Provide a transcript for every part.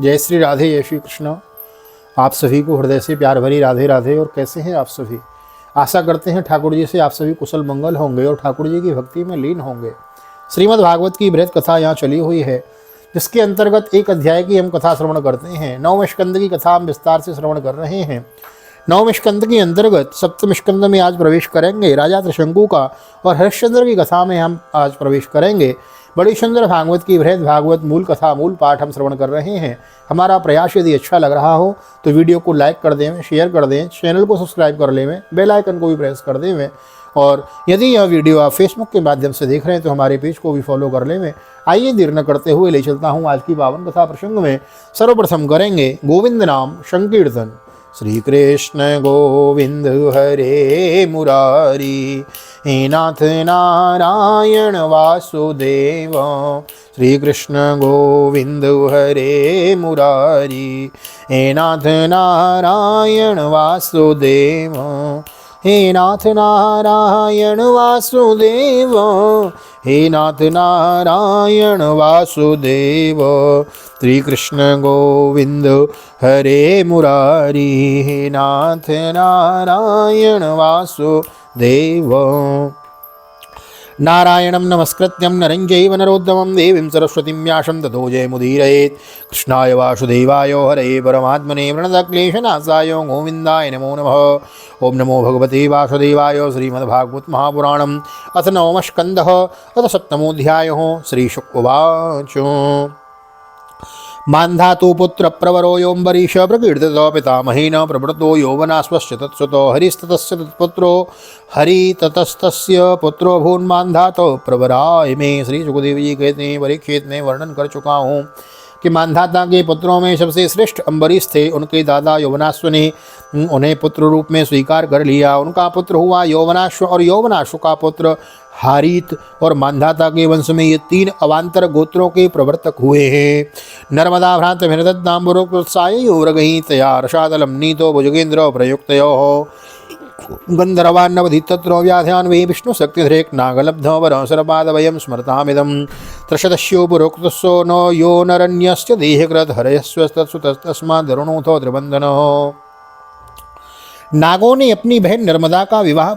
जय श्री राधे, जय श्री कृष्ण। आप सभी को हृदय से प्यार भरी राधे राधे। और कैसे हैं आप सभी? आशा करते हैं ठाकुर जी से आप सभी कुशल मंगल होंगे और ठाकुर जी की भक्ति में लीन होंगे। श्रीमद् भागवत की बृहद कथा यहाँ चली हुई है, जिसके अंतर्गत एक अध्याय की हम कथा श्रवण करते हैं। 9वें स्कंद की कथा हम विस्तार से श्रवण कर रहे हैं। 9वें स्कंद के अंतर्गत 7वें स्कंद में आज प्रवेश करेंगे। राजा त्रिशंकु का और हरिश्चंद्र की कथा में हम आज प्रवेश करेंगे। बड़ी सुंदर भागवत की बृहद भागवत मूल कथा मूल पाठ हम श्रवण कर रहे हैं। हमारा प्रयास यदि अच्छा लग रहा हो तो वीडियो को लाइक कर दें, शेयर कर दें, चैनल को सब्सक्राइब कर लें, बेल आइकन को भी प्रेस कर दें। और यदि यह वीडियो आप फेसबुक के माध्यम से देख रहे हैं तो हमारे पेज को भी फॉलो कर लें। आइए देर न करते हुए ले चलता हूँ आज की पावन कथा प्रसंग में। सर्वप्रथम करेंगे गोविंद नाम संकीर्तन। श्री कृष्ण गोविंद हरे मुरारी, हे नाथ नारायण वासुदेव। श्री कृष्ण गोविंद हरे मुरारी, हे नाथ नारायण वासुदेव। हे नाथ नारायण वासुदेव, हे नाथ नारायण वासुदेव। श्री कृष्ण गोविंद हरे मुरारी, हे नाथ नारायण वासुदेव। नारायणं नमस्कृत्यं नरं चैव नरोत्तमं देवीं सरस्वतीं व्यासं ततो जयमुदीरयेत्। कृष्णाय वासुदेवाय हरे परमात्मने प्रणतक्लेशनाशाय गोविन्दाय नमो नमः। ओं नमो भगवते वासुदेवाय। श्रीमद्भागवत महापुराणम् अथ 9वः स्कन्धः अथ 7मोऽध्यायः। श्रीशुक उवाच। मान्धातु पुत्र प्रवरो योऽम्बरीष प्रकीर्तितो पितामहेन प्रवृतो यौवनाश्वस्य तत्सुतो हरिस्ततस्य तत्पुत्रो हरिततस्तस्य पुत्रो भून्मान्धातो प्रवराय में। श्री सुखदेव जी कहते हैं, परीक्षित में वर्णन कर चुका हूँ कि मान्धाता के पुत्रों में सबसे श्रेष्ठ अम्बरीश थे। उनके दादा यौवनाश्व ने उन्हें पुत्र रूप में स्वीकार कर लिया। उनका पुत्र हुआ यौवनाश्व और यौवनाश्व का पुत्र हारीत। और मान्धाता के वंश में ये 3 अवान्तर गोत्रों के प्रवर्तक हुए हैं। नर्मदा भ्रांत तया रसादलम नीतो भुजगेन्द्र प्रयुक्तयोः गंधर्वान्नवधितत्रो व्याध्यान वे विष्णु शक्तिधरेक नागलब्ध वरसरपादवयं स्मरतामिदं त्रषदस्यो पुरोक्तस्सो नो यो नरण्यस्य देहकृत हरयस्वस्तस्मादरुणोथो त्रिबंधनः। नागों ने अपनी बहन नर्मदा का विवाह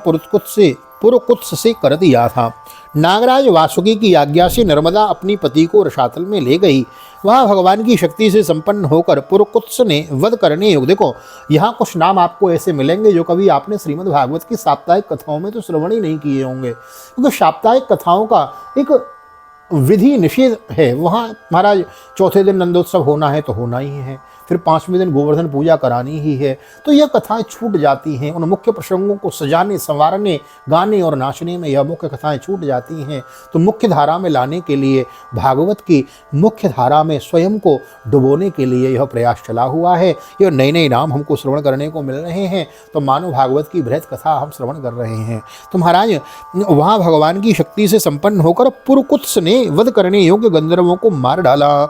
पुरुकुत्स से कर दिया था। नागराज वासुकी की आज्ञा से नर्मदा अपनी पति को रसातल में ले गई। वह भगवान की शक्ति से संपन्न होकर पुरुकुत्स ने वध करने योग। देखो, यहाँ कुछ नाम आपको ऐसे मिलेंगे जो कभी आपने श्रीमद् भागवत की साप्ताहिक कथाओं में तो श्रवण ही नहीं किए होंगे, क्योंकि साप्ताहिक कथाओं का एक विधि निषेध है। वहाँ महाराज चौथे दिन नंदोत्सव होना है तो होना ही है, फिर 5वें दिन गोवर्धन पूजा करानी ही है। तो यह कथाएं छूट जाती हैं। उन मुख्य प्रसंगों को सजाने संवारने गाने और नाचने में यह मुख्य कथाएं छूट जाती हैं। तो मुख्य धारा में लाने के लिए, भागवत की मुख्य धारा में स्वयं को डुबोने के लिए यह प्रयास चला हुआ है। यह नए नए नाम हमको श्रवण करने को मिल रहे हैं। तो मानो भागवत की बृहद कथा हम श्रवण कर रहे हैं। तो महाराज वहाँ भगवान की शक्ति से संपन्न होकर पुरुकुत्स ने वध करने योग्य गंधर्वों को मार डाला।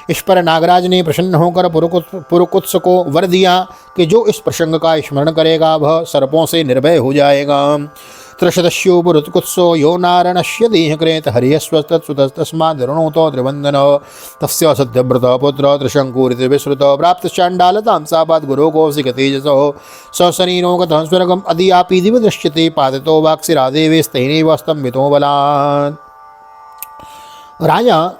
इस पर नागराज ने प्रसन्न होकर पुरुकुत्स को वर दिया कि जो इस प्रसंग का स्मरण करेगा वह सर्पों से निर्भय हो जाएगा। त्रषदस्यो पुरुकुत्सो यो नारणस्य देहकृत हरियस्वस्तस्मादरुणोतो त्रिबंधनः तस्य सत्यव्रत पुत्र त्रिशंकुरिति विश्रुत प्राप्त चांडालतां सापाद गुरो कौशिक तेजसो सशरीरो गतः स्वर्गम अधियापि दिव दृश्यते पादितो वाक्सिरादेवेस्तैनेव स्तंभितो बलात्। राजा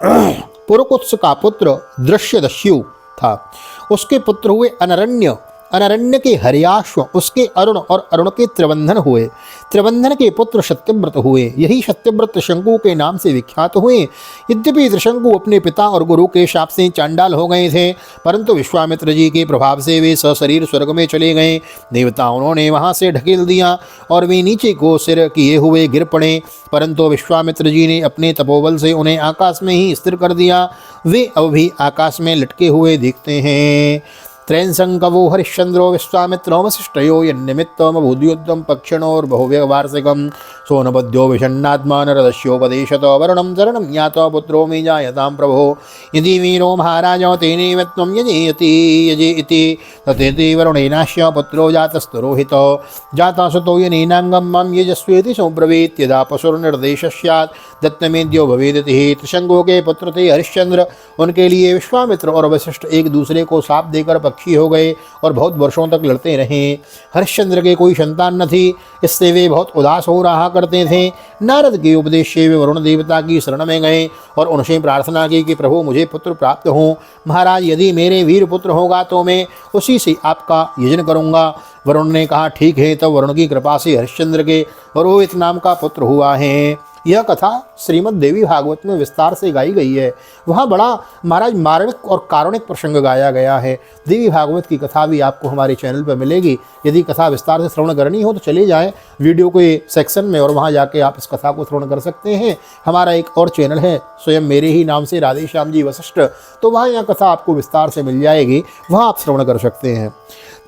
पुरुकुत्स का पुत्र दृश्यदस्यु था। उसके पुत्र हुए अनरण्य, अनरण्य के हरियाश्व, उसके अरुण और अरुण के त्रिबंधन हुए। त्रिबंधन के पुत्र सत्यव्रत हुए। यही सत्यव्रत त्रिशंकु के नाम से विख्यात हुए। यद्यपि त्रिशंकु अपने पिता और गुरु के शाप से चांडाल हो गए थे, परंतु विश्वामित्र जी के प्रभाव से वे सशरीर स्वर्ग में चले गए। देवताओं ने वहां से ढकेल दिया और वे नीचे को सिर किए हुए गिर पड़े, परंतु विश्वामित्र जी ने अपने तपोबल से उन्हें आकाश में ही स्थिर कर दिया। वे अब भी आकाश में लटके हुए दिखते हैं। त्रैन्सङ्कवो हरिश्चन्द्रो विश्वामित्रो वसिष्ठयो यन्निमित्तमभूद्युद्धं पक्षिणोर्बहुव्यवार्षिकं सोनपद्यो विषण्णात्मा नरदस्योपदेशतो वरुणं चरणं ज्ञातो पुत्रो मे जायतां प्रभो यदि वीरो महाराजो तेनैव त्वं यजेति तथेति वरुणेनास्य पुत्रो जातस्तुरोहितो जातासुतो यनेनाङ्गं मां यजस्वेति सोऽब्रवीत् यदा पशुर्निर्देशः स्यात् दत्तमेद्यो भवेदिति। त्रिशंगों के पुत्र थे हरिश्चंद्र, उनके लिए विश्वामित्र और वशिष्ठ एक दूसरे को शाप देकर पक्षी हो गए और बहुत वर्षों तक लड़ते रहे। हरिश्चंद्र के कोई संतान न थी, इससे वे बहुत उदास हो रहा करते थे। नारद के उपदेश से वे वरुण देवता की शरण में गए और उनसे प्रार्थना की कि प्रभु मुझे पुत्र प्राप्त हो। महाराज यदि मेरे वीर पुत्र होगा तो मैं उसी से आपका यजन करूँगा। वरुण ने कहा ठीक है। तब वरुण की कृपा से हरिश्चंद्र के रोहित नाम का पुत्र हुआ है। यह कथा श्रीमद् देवी भागवत में विस्तार से गाई गई है। वहाँ बड़ा महाराज मार्मिक और कारुणिक प्रसंग गाया गया है। देवी भागवत की कथा भी आपको हमारे चैनल पर मिलेगी। यदि कथा विस्तार से श्रवण करनी हो तो चले जाएं वीडियो के सेक्शन में और वहाँ जाके आप इस कथा को श्रवण कर सकते हैं। हमारा एक और चैनल है स्वयं मेरे ही नाम से राधे श्याम जी वशिष्ठ, तो वहाँ यह कथा आपको विस्तार से मिल जाएगी, वहाँ आप श्रवण कर सकते हैं।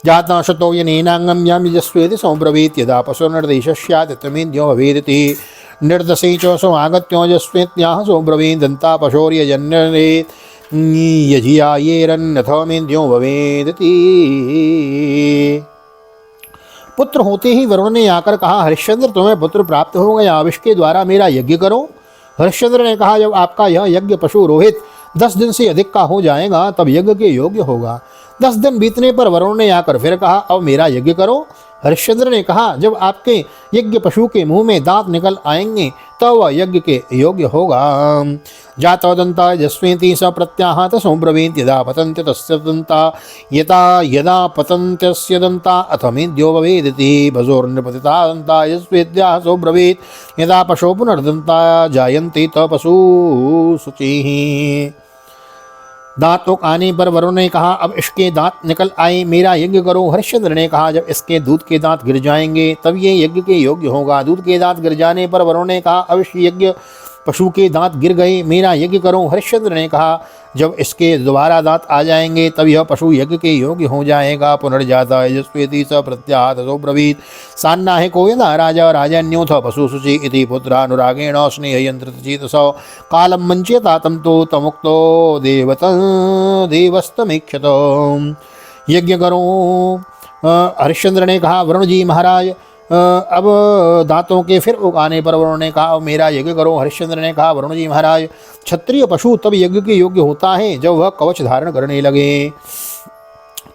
जाता शतो यनेनांगम याम यजस्वेति संब्रवीत यदा पशुर्निर्देशः स्यात् तमेद्यो भवेदिति निर्दशे च समागत्योजस्वेत्याह सोब्रवीन् दन्ता पशोर्यजन्यरे यजियायेरन्यथ मेद्यो भवेदिति। पुत्र होते ही वरुण ने आकर कहा हरिश्चंद्र तुम्हें पुत्र प्राप्त हो गया, अब इसके द्वारा मेरा यज्ञ करो। हरिश्चंद्र ने कहा जब आपका यह यज्ञ पशु रोहित 10 दिन से अधिक का हो जाएगा तब यज्ञ के योग्य होगा। 10 दिन बीतने पर वरुण ने आकर फिर कहा अब मेरा यज्ञ करो। हरिश्चंद्र ने कहा जब आपके यज्ञ पशु के मुंह में दांत निकल आएंगे तब वह यज्ञ के योग्य होगा। जातो दंता यस्वेति स प्रत्याहत संब्रवीत यदा पतन्त्य तस्य दंता यदा पतन्त्यस्य दंता अथ मेद्यो भवेदिति भजोर्नृपतिता दंता यस्वेद्या संब्रवीत यदा पशो पुनर्दंता जायन्ते त पशु शुचिः। दांतों आने पर वरुण ने कहा अब इसके दांत निकल आए, मेरा यज्ञ करो। हरिश्चंद्र ने कहा जब इसके दूध के दांत गिर जाएंगे तब ये यज्ञ के योग्य होगा। दूध के दांत गिर जाने पर वरुण ने कहा अब इस यज्ञ पशु के दांत गिर गए, मेरा यज्ञ करो। हरिश्चंद्र ने कहा जब इसके दोबारा दांत आ जाएंगे तब यह पशु यज्ञ के योग्य हो जाएगा। पुनर्जाता यजस्वेति स प्रत्याहत सोब्रवीत सान्नाहिको यदा राजा राजन्योथ पशु शुचि इति पुत्रानुरागेण स्नेहयन्त्रचेतसो कालं मञ्चयता तं तो तमुक्तो देवस्तमीक्षत। यज्ञ करो। हरिश्चंद्र ने कहा वरुण जी महाराज अब दांतों के फिर उगाने पर वरुण ने कहा मेरा यज्ञ करो। हरिश्चंद्र ने कहा वरुण जी महाराज क्षत्रिय पशु तब यज्ञ के योग्य होता है जब वह कवच धारण करने लगे।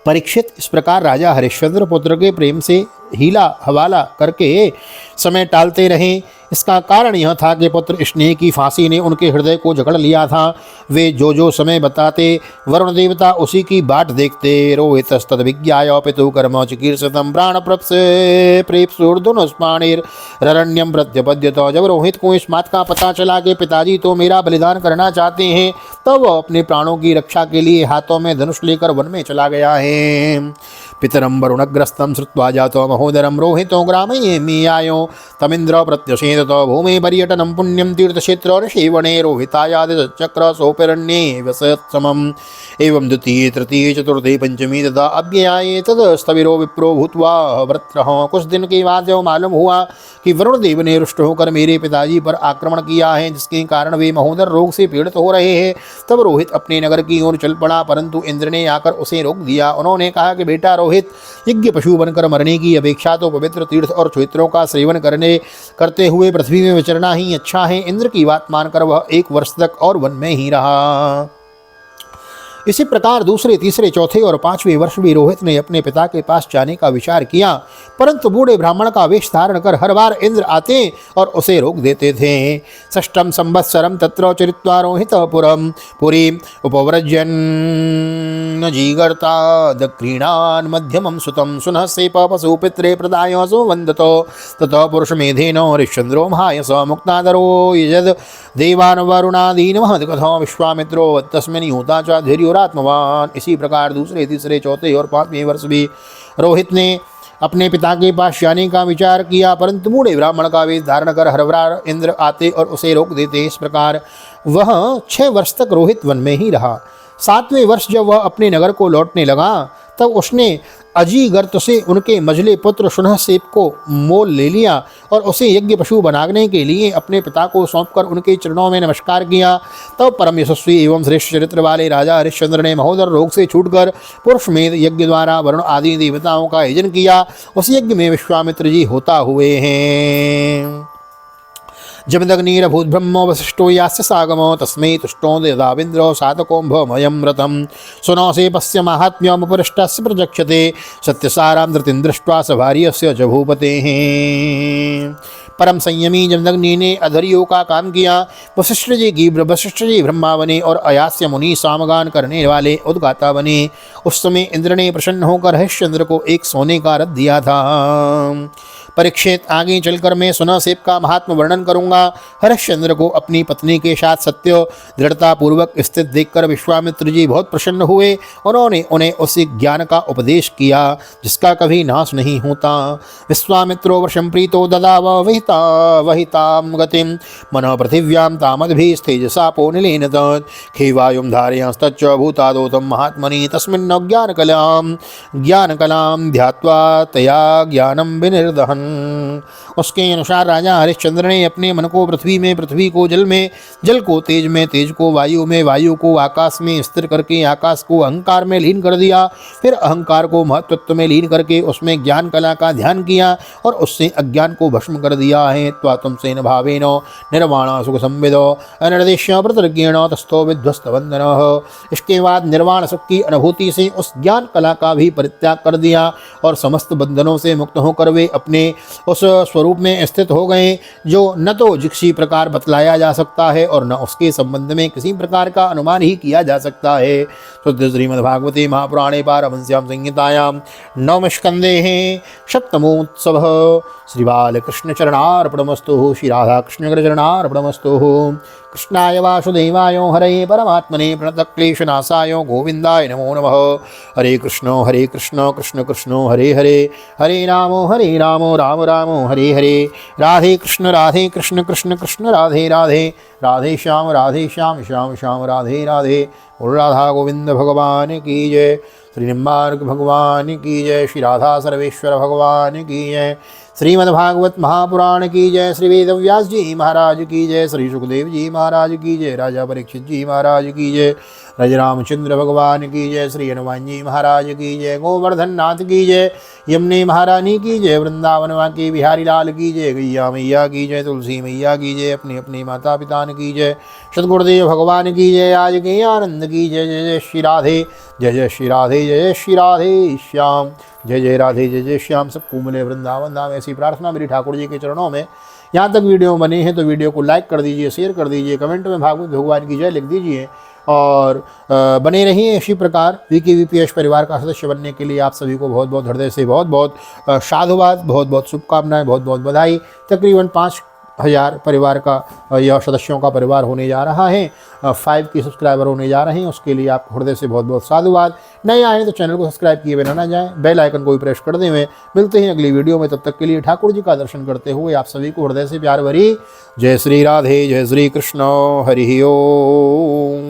परीक्षित इस प्रकार राजा हरिश्चंद्र पुत्र के प्रेम से हीला हवाला करके समय टालते रहे। इसका कारण यह था कि पुत्र स्नेह की फांसी ने उनके हृदय को जकड़ लिया था। वे जो समय बताते वरुण देवता उसी की बाट देखते। रोहितस्तद्विज्ञाय पितु कर्म चिकीर्षितं प्राणप्रेप्सुर्धनुष्पाणिररण्यं प्रत्यपद्यत। जब रोहित को इस बात का पता चला कि पिताजी तो मेरा बलिदान करना चाहते हैं तब वह अपने प्राणों की रक्षा के लिए हाथों में धनुष लेकर वन में चला गया है। पितरं वरुणग्रस्तं श्रुत्वा जातो महोदरं रोहितो ग्रामयेमियायो तमिन्द्र प्रत्यशेदतो भूमि पर्यटनं पुण्यं तीर्थक्षेत्र सेवने रोहितायाद चक्र सोपिरण्ये वसत्समम्। एवं द्वितीय तृतीय चतुर्थे पंचमी तथा अव्ययाये तद स्थविरो विप्रो भूत्वा वृत्रः। कुछ दिन के बाद जब मालूम हुआ कि वरुण देव ने रुष्ट होकर मेरे पिताजी पर आक्रमण किया है जिसके कारण वे महोदर रोग से पीड़ित हो रहे हैं, तब रोहित अपने नगर की ओर चल पड़ा, परंतु इंद्र ने आकर उसे रोक दिया। उन्होंने कहा कि बेटा रोहित, यज्ञ पशु बनकर मरने की अपेक्षा तो पवित्र तीर्थ और क्षेत्रों का सेवन करते हुए पृथ्वी में विचरना ही अच्छा है। इंद्र की बात मानकर वह 1 वर्ष तक और वन में ही रहा। इसी प्रकार दूसरे तीसरे चौथे और 5वें वर्ष भी रोहित ने अपने पिता के पास जाने का विचार किया, परंतु बूढ़े ब्राह्मण का वेश धारण कर हर बार इंद्र आते और उसे रोक देते थे। षष्ठम संवत्सरम तत्र चरित्वा रोहित पुरी उपव्रजन् जीगर्ता दक्रीणान् मध्यमं सुतं सुनः से पशु पित्रे प्रदाय सुवन्दतो ततः पुरुषमेधेन हरिश्चन्द्रो महायस मुक्तादरो यजद देवान् वरुणादीन् महत्कथो विश्वामित्रो तस्मिन् यूता च धैर्योरात्मवान्। इसी प्रकार दूसरे तीसरे चौथे और 5वें वर्ष भी रोहित ने अपने पिता के पास जाने का विचार किया, परंतु बूढ़े ब्राह्मण का वेश धारण कर हर बार इंद्र आते और उसे रोक देते। इस प्रकार वह 6 वर्ष तक रोहित वन में ही रहा। 7वें वर्ष जब वह अपने नगर को लौटने लगा तब उसने अजीगर्त से उनके मझले पुत्र शुनहसेप को मोल ले लिया और उसे यज्ञ पशु बनाने के लिए अपने पिता को सौंपकर उनके चरणों में नमस्कार किया। तब परम यशस्वी एवं श्रेष्ठ चरित्र वाले राजा हरिश्चंद्र ने महोदर रोग से छूटकर पुरुषमेध यज्ञ द्वारा वरुण आदि देवताओं का यजन किया। उस यज्ञ में विश्वामित्र जी होता हुए हैं। जमदग्निरभूत ब्रह्मो वसिष्ठो यास्य सागमो तस्मै तुष्टो देदाविन्द्रो सातकोऽम्भमयं व्रतं सुनोसे पश्य माहात्म्यमुपरिष्टस्य प्रचक्षते सत्यसारां धृतिं दृष्ट्वा सभार्यस्य च भूपतेः। परम संयमी जमदग्नि ने अधर्यों का काम किया। वशिष्ठ जी ब्रह्मा बने और अयास्य मुनि सामगान करने वाले उद्गाता बने। उस समय इंद्र ने प्रसन्न होकर हरिश्चंद्र को एक सोने का रथ दिया था। परीक्षित, आगे चलकर मैं सुनहसेप का महात्म वर्णन करूंगा। हरिश्चंद्र को अपनी पत्नी के साथ सत्य दृढ़ता पूर्वक स्थित देखकर विश्वामित्र जी बहुत प्रसन्न हुए। उन्होंने उन्हें उस ज्ञान का उपदेश किया जिसका कभी नाश नहीं होता। विश्वामित्रो वर्षं प्रीतो ददाव वहितां गतिं मनः पृथिव्यां तामद्भिस्तेजसापो निलेन तत् खेवायुं धारयंस्तच्च भूतादो तं महात्मनि तस्मिन् ज्ञानकलां ध्यात्वा तया ज्ञानं विनिर्दहन्। उसके अनुसार राजा हरिश्चंद्र ने अपने मन को पृथ्वी में, पृथ्वी को जल में, जल को तेज में, तेज को वायु में, वायु को आकाश में स्थिर करके आकाश को अहंकार में लीन कर दिया। फिर अहंकार को महत्त्व में लीन करके उसमें ज्ञान कला का ध्यान किया और उससे अज्ञान को भस्म कर दिया है। त्वात्म सेन भावेन निर्वाण सुख संविदो अनिर्देश्य प्रतिज्ञेण तस्थो विध्वस्त बंधन। इसके बाद निर्वाण सुख की अनुभूति से उस ज्ञान कला का भी परित्याग कर दिया और समस्त बंधनों से मुक्त होकर वे अपने उस स्वरूप में स्थित हो गए जो न तो किसी प्रकार बतलाया जा सकता है और न उसके संबंध में किसी प्रकार का अनुमान ही किया जा सकता है। शुद्ध श्रीमद्भागवते महापुराणे पारमहंस्यां संहितायां नवम स्कंदे सप्तमोत्सव। श्री बालकृष्ण चरणार्पणमस्तु। श्री राधा कृष्ण चरणार्पणमस्तु। कृष्णाय वासुदेवाय हरे परमात्मने प्रणतक्लेशनाशाय गोविंदाय नमो नमः। हरे कृष्ण कृष्ण कृष्ण हरे हरे, हरे राम राम राम हरे हरे। राधे कृष्ण कृष्ण कृष्ण राधे राधे, राधे श्याम श्याम श्याम राधे राधे। बोल राधा गोविंद भगवान की जय। श्री निम्बार्क भगवान की जय। श्री राधा सर्वेश्वर भगवान की जय। श्रीमद्भागवत महापुराण की जय। श्री वेदव्यास जी महाराज की जय। श्री सुखदेव जी महाराज की जय। राजा परीक्षित जी महाराज की जय। रामचंद्र भगवान की जय। श्री हनुमान जी महाराज की जय। गोवर्धन नाथ की जय। यमुने महारानी की जय। वृंदावन की बिहारी लाल की जय। गैया मैया की जय। तुलसी मैया की जय। अपने अपने माता पिता की जय। सतगुरुदेव भगवान की जय। आज के आनंद की जय। जय जय श्री राधे, जय जय श्री राधे, जय जय श्री राधे श्याम, जय जय राधे, जय जय श्याम। सबको मिले वृंदावन धाम। ऐसी प्रार्थना मेरी ठाकुर जी के चरणों में। यहाँ तक वीडियो बने हैं तो वीडियो को लाइक कर दीजिए, शेयर कर दीजिए, कमेंट में भागवत भगवान की जय लिख दीजिए और बने रहिए इसी प्रकार। VKVPS परिवार का सदस्य बनने के लिए आप सभी को बहुत बहुत हृदय से बहुत बहुत साधुवाद, बहुत बहुत शुभकामनाएं, बहुत बहुत बधाई। तकरीबन 5000 परिवार का यह सदस्यों का परिवार होने जा रहा है, 5 के सब्सक्राइबर होने जा रहे हैं। उसके लिए आपको हृदय से बहुत बहुत साधुवाद। नए आए तो चैनल को सब्सक्राइब किए बिना ना जाएं, बेल आइकन को भी प्रेस कर दें। मिलते हैं अगली वीडियो में, तब तक के लिए ठाकुर जी का दर्शन करते हुए आप सभी को हृदय से प्यार भरी जय श्री राधे, जय श्री कृष्ण, हरि ओम।